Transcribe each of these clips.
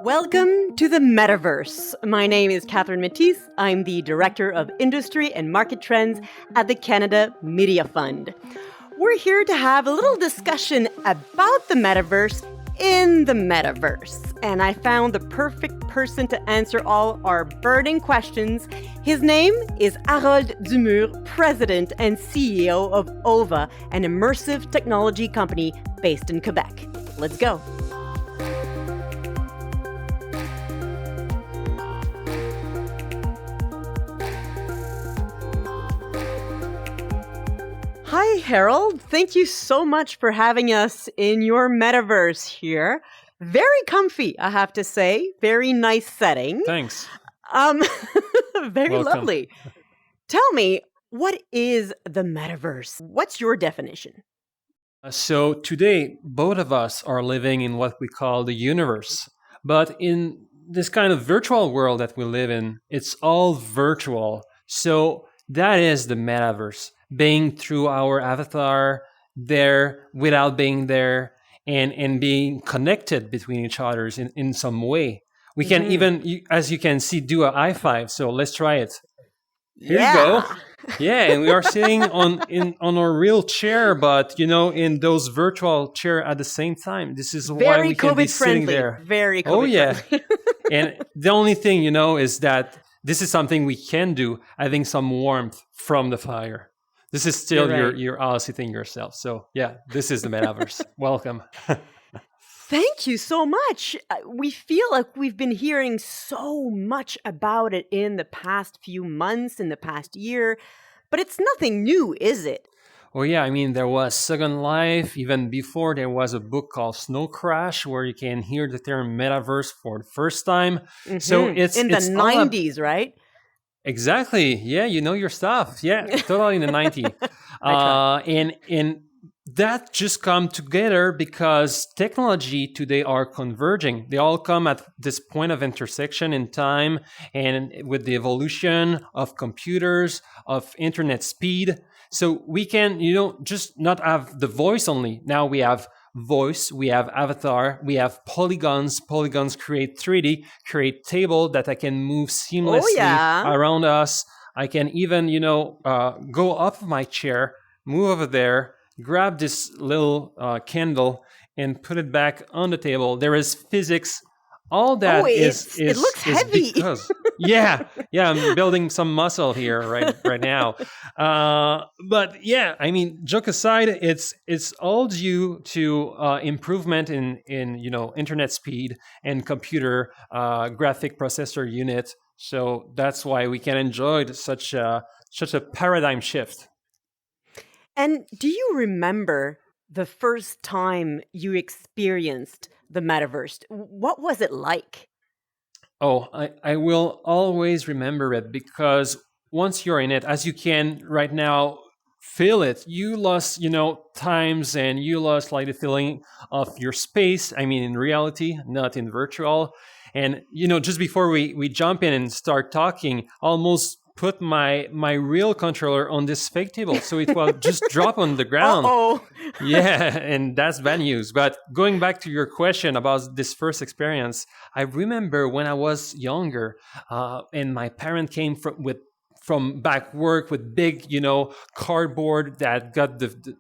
Welcome to the Metaverse. My name is Catherine Matisse. I'm the Director of Industry and Market Trends at the Canada Media Fund. We're here to have a little discussion about the Metaverse in the Metaverse. And I found the perfect person to answer all our burning questions. His name is Harold Dumur, President and CEO of OVA, an immersive technology company based in Quebec. Let's go. Hi, Harold. Thank you so much for having us in your metaverse here. Very comfy, I have to say. Very nice setting. Thanks. Very Welcome. lovely. Tell me, what is the metaverse? What's your definition? So today, both of us are living in what we call the universe. But in this kind of virtual world that we live in, it's all virtual. So that is the metaverse, being through our avatar there without being there and being connected between each other in some way. We can even, as you can see, do a high five. So let's try it. Here you go. Yeah, and we are sitting on our real chair, but in those virtual chair at the same time. This is why we can be sitting there. Very COVID friendly. And the only thing is that this is something we can do, having some warmth from the fire. This is still you're all sitting yourself. So yeah, this is the metaverse. Welcome. Thank you so much. We feel like we've been hearing so much about it in the past few months, in the past year, but it's nothing new, is it? Oh yeah, I mean, there was Second Life. Even before, there was a book called Snow Crash, where you can hear the term metaverse for the first time. So it's in the 90s, right? Exactly. Yeah, you know your stuff. Yeah, totally in the 90s. And that just come together because technology today are converging. They all come at this point of intersection in time, and with the evolution of computers, of internet speed. So we can, just not have the voice only. Now we have voice, we have avatar, we have polygons. Polygons create 3D, create table that I can move seamlessly around us. I can even, go up my chair, move over there, grab this little candle and put it back on the table. There is physics. All that it looks heavy. Because, I'm building some muscle here right now. But yeah, I mean, joke aside, it's all due to improvement in internet speed and computer graphic processor unit. So that's why we can enjoy such a paradigm shift. And do you remember the first time you experienced the metaverse? What was it like? Oh, I will always remember it because once you're in it, as you can right now feel it, you lost, times and you lost like the feeling of your space. I mean, in reality, not in virtual. And, just before we jump in and start talking, almost put my real controller on this fake table so it will just drop on the ground. Yeah, and that's bad news. But going back to your question about this first experience, I remember when I was younger, and my parent came from back work with big, cardboard that got the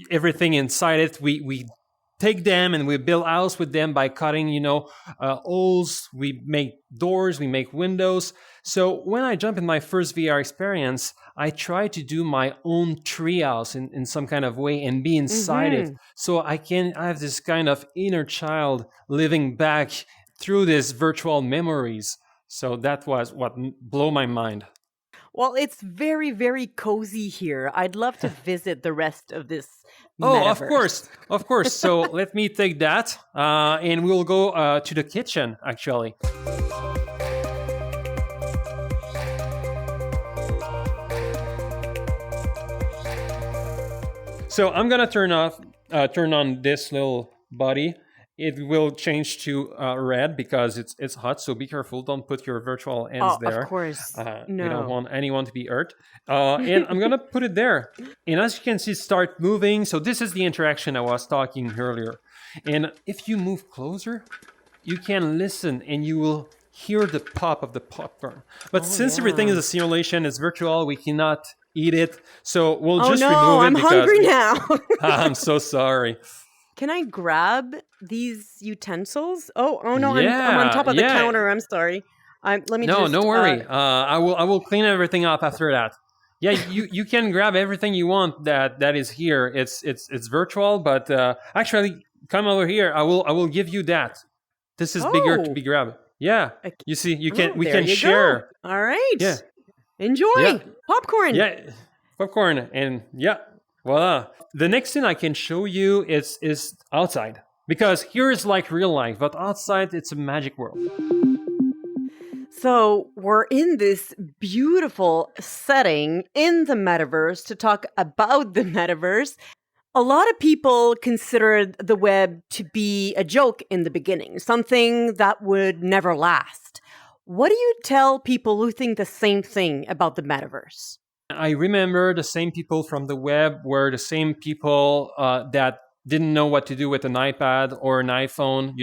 everything inside it. We take them and we build house with them by cutting, holes. We make doors, we make windows. So when I jump in my first VR experience, I try to do my own treehouse in some kind of way and be inside it. So I have this kind of inner child living back through these virtual memories. So that was what blew my mind. Well, it's very, very cozy here. I'd love to visit the rest of this metaverse. Oh, of course. So let me take that and we'll go to the kitchen, actually. So I'm gonna turn on this little body. It will change to red because it's hot. So be careful. Don't put your virtual ends there. Of course. No. We don't want anyone to be hurt. And I'm gonna put it there. And as you can see, start moving. So this is the interaction I was talking earlier. And if you move closer, you can listen and you will hear the pop of the popcorn. But Oh, since everything yeah. is a simulation, it's virtual, we cannot eat it. So we'll Oh, just no, remove it I'm because hungry now. I'm so sorry. Can I grab these utensils? Oh no, I'm on Yeah, top of the yeah. counter. I'm sorry. Let me No, just no worry. I will clean everything up after that. Yeah, you can grab everything you want that is here. It's virtual, but actually, come over here. I will give you that. This is bigger to Oh, be grabbed. Yeah, I c- you see, oh, we there can you go. share. All right. Yeah, yeah, Enjoy popcorn. yeah. Popcorn and yeah, voila. The next thing I can show you is outside because here is like real life, but outside it's a magic world. So, we're in this beautiful setting in the metaverse to talk about the metaverse. A lot of people considered the web to be a joke in the beginning, something that would never last. What do you tell people who think the same thing about the metaverse? I remember the same people from the web were the same people that didn't know what to do with an iPad or an iPhone,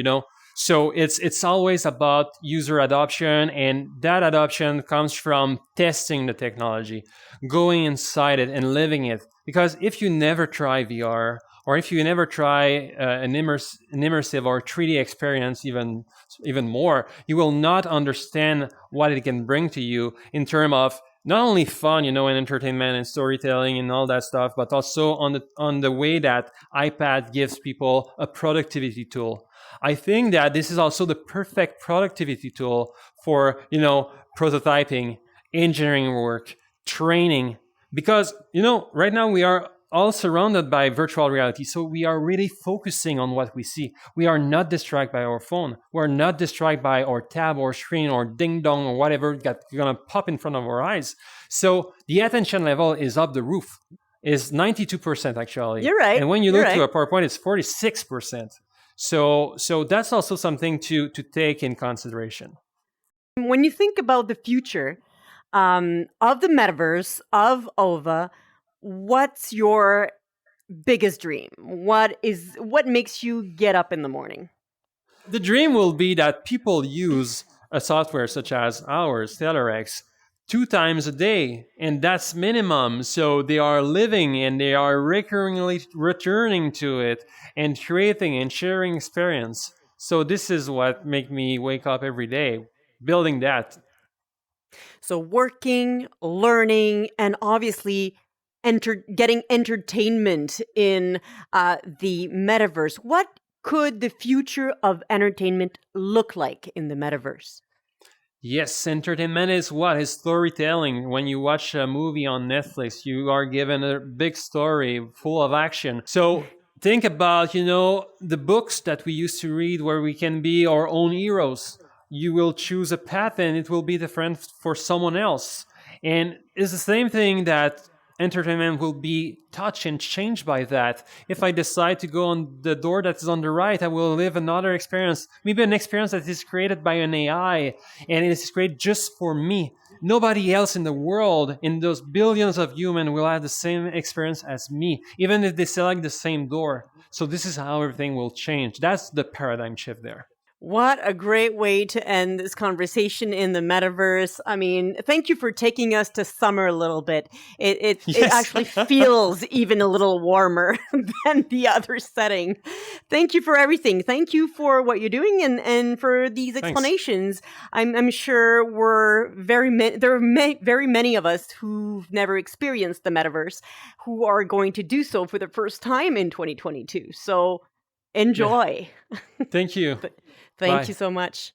So it's always about user adoption, and that adoption comes from testing the technology, going inside it and living it. Because if you never try VR, or if you never try an immersive or 3D experience, even more, you will not understand what it can bring to you in terms of not only fun, and entertainment and storytelling and all that stuff, but also on the way that iPad gives people a productivity tool. I think that this is also the perfect productivity tool for, prototyping, engineering work, training, because, right now we are all surrounded by virtual reality. So we are really focusing on what we see. We are not distracted by our phone. We're not distracted by our tab or screen or ding dong or whatever that's going to pop in front of our eyes. So the attention level is up the roof, is 92% actually. You're right. And when you You're look to right. a PowerPoint, it's 46%. So that's also something to take in consideration. When you think about the future of the metaverse, of OVA, what's your biggest dream? What makes you get up in the morning? The dream will be that people use a software such as ours, TellerX, 2 times a day, and that's minimum. So they are living and they are recurringly returning to it and creating and sharing experience. So this is what make me wake up every day, building that. So working, learning, and obviously getting entertainment in the metaverse. What could the future of entertainment look like in the metaverse? Yes, entertainment is what? Is storytelling. When you watch a movie on Netflix, you are given a big story full of action. So think about, the books that we used to read where we can be our own heroes. You will choose a path and it will be different for someone else. And it's the same thing that entertainment will be touched and changed by that. If I decide to go on the door that is on the right, I will live another experience, maybe an experience that is created by an AI and it is created just for me. Nobody else in the world, in those billions of humans, will have the same experience as me, even if they select the same door. So this is how everything will change. That's the paradigm shift there. What a great way to end this conversation in the metaverse. I mean, thank you for taking us to summer a little bit. It Yes. actually feels even a little warmer than the other setting. Thank you for everything. Thank you for what you're doing and for these Thanks. explanations. I'm sure there are very many of us who've never experienced the metaverse who are going to do so for the first time in 2022. So Yeah. enjoy. Thank you. Thank Bye. you so much.